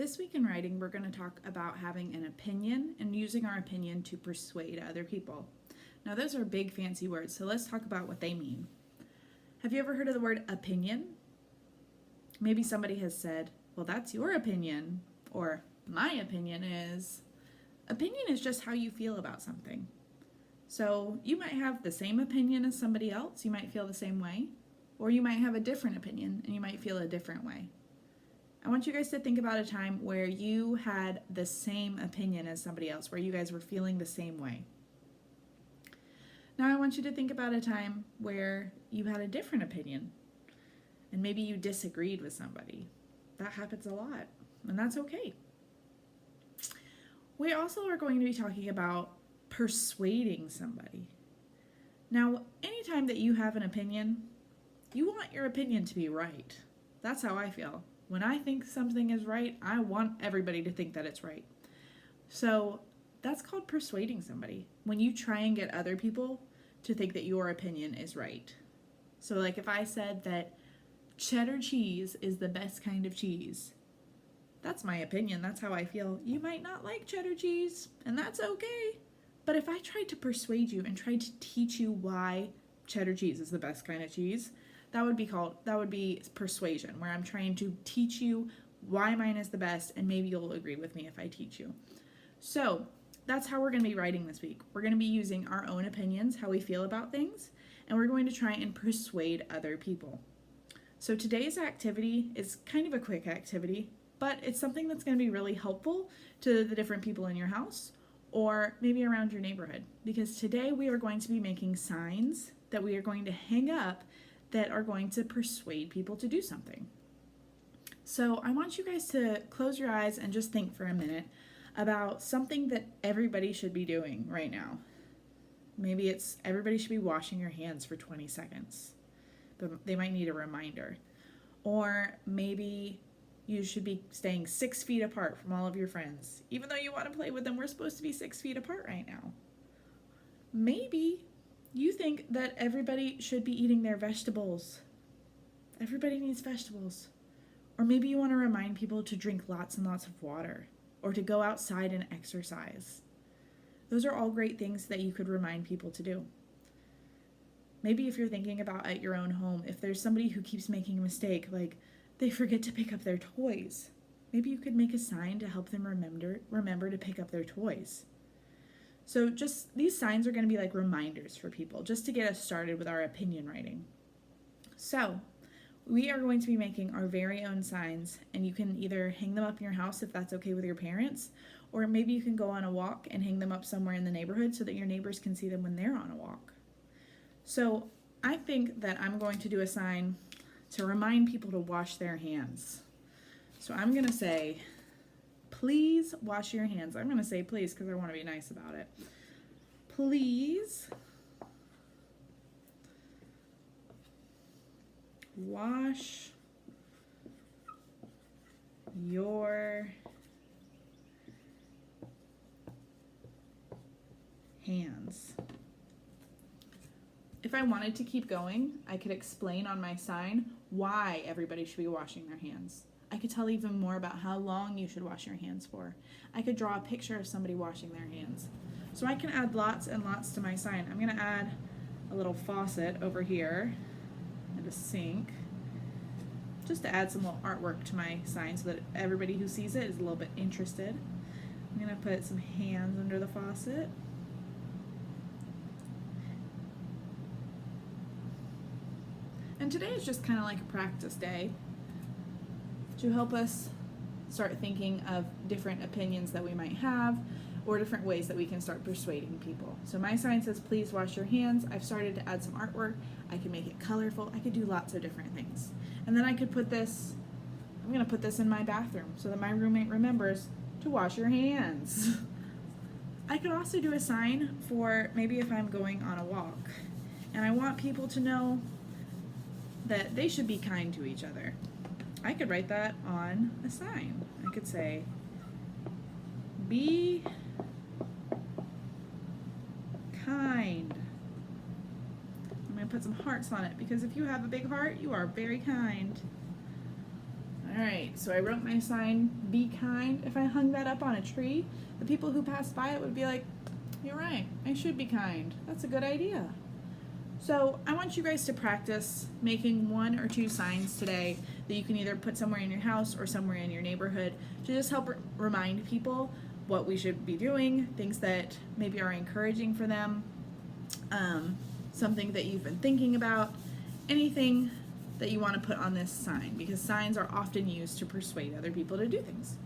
This week in writing, we're going to talk about having an opinion and using our opinion to persuade other people. Now, those are big fancy words, so let's talk about what they mean. Have you ever heard of the word opinion? Maybe somebody has said, well, that's your opinion, or my opinion is. Opinion is just how you feel about something. So you might have the same opinion as somebody else, you might feel the same way, or you might have a different opinion and you might feel a different way. I want you guys to think about a time where you had the same opinion as somebody else, where you guys were feeling the same way. Now I want you to think about a time where you had a different opinion and maybe you disagreed with somebody. That happens a lot, and that's okay. We also are going to be talking about persuading somebody. Now, anytime that you have an opinion, you want your opinion to be right. That's how I feel. When I think something is right, I want everybody to think that it's right. So that's called persuading somebody, when you try and get other people to think that your opinion is right. So like if I said that cheddar cheese is the best kind of cheese, that's my opinion, that's how I feel. You might not like cheddar cheese, and that's okay. But if I tried to persuade you and tried to teach you why cheddar cheese is the best kind of cheese, that would be persuasion, where I'm trying to teach you why mine is the best, and maybe you'll agree with me if I teach you. So that's how we're going to be writing this week. We're going to be using our own opinions, how we feel about things, and we're going to try and persuade other people. So today's activity is kind of a quick activity, but it's something that's going to be really helpful to the different people in your house or maybe around your neighborhood, because today we are going to be making signs that we are going to hang up that are going to persuade people to do something. So I want you guys to close your eyes and just think for a minute about something that everybody should be doing right now. Maybe it's everybody should be washing your hands for 20 seconds, but they might need a reminder. Or maybe you should be staying 6 feet apart from all of your friends. Even though you want to play with them, we're supposed to be 6 feet apart right now. Maybe you think that everybody should be eating their vegetables. Everybody needs vegetables. Or maybe you want to remind people to drink lots and lots of water, or to go outside and exercise. Those are all great things that you could remind people to do. Maybe if you're thinking about at your own home, if there's somebody who keeps making a mistake, like they forget to pick up their toys, maybe you could make a sign to help them remember to pick up their toys. So just these signs are going to be like reminders for people, just to get us started with our opinion writing. So we are going to be making our very own signs, and you can either hang them up in your house if that's okay with your parents, or maybe you can go on a walk and hang them up somewhere in the neighborhood so that your neighbors can see them when they're on a walk. So I think that I'm going to do a sign to remind people to wash their hands. So I'm going to say, please wash your hands. I'm going to say please because I want to be nice about it. Please wash your hands. If I wanted to keep going, I could explain on my sign why everybody should be washing their hands. I could tell even more about how long you should wash your hands for. I could draw a picture of somebody washing their hands. So I can add lots and lots to my sign. I'm going to add a little faucet over here and a sink, just to add some little artwork to my sign so that everybody who sees it is a little bit interested. I'm going to put some hands under the faucet. And today is just kind of like a practice day to help us start thinking of different opinions that we might have, or different ways that we can start persuading people. So my sign says, please wash your hands. I've started to add some artwork. I can make it colorful. I could do lots of different things. And then I could put this, I'm going to put this in my bathroom so that my roommate remembers to wash your hands. I could also do a sign for maybe if I'm going on a walk and I want people to know that they should be kind to each other. I could write that on a sign. I could say, be kind. I'm going to put some hearts on it because if you have a big heart, you are very kind. All All right, so I wrote my sign, be kind. If I hung that up on a tree, the people who passed by it would be like, you're right, I should be kind. That's a good idea. So I want you guys to practice making 1 or 2 signs today that you can either put somewhere in your house or somewhere in your neighborhood to just help remind people what we should be doing, things that maybe are encouraging for them, something that you've been thinking about, anything that you want to put on this sign, because signs are often used to persuade other people to do things.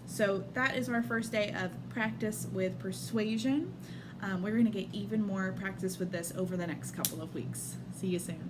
So that is our first day of practice with persuasion. We're going to get even more practice with this over the next couple of weeks. See you soon.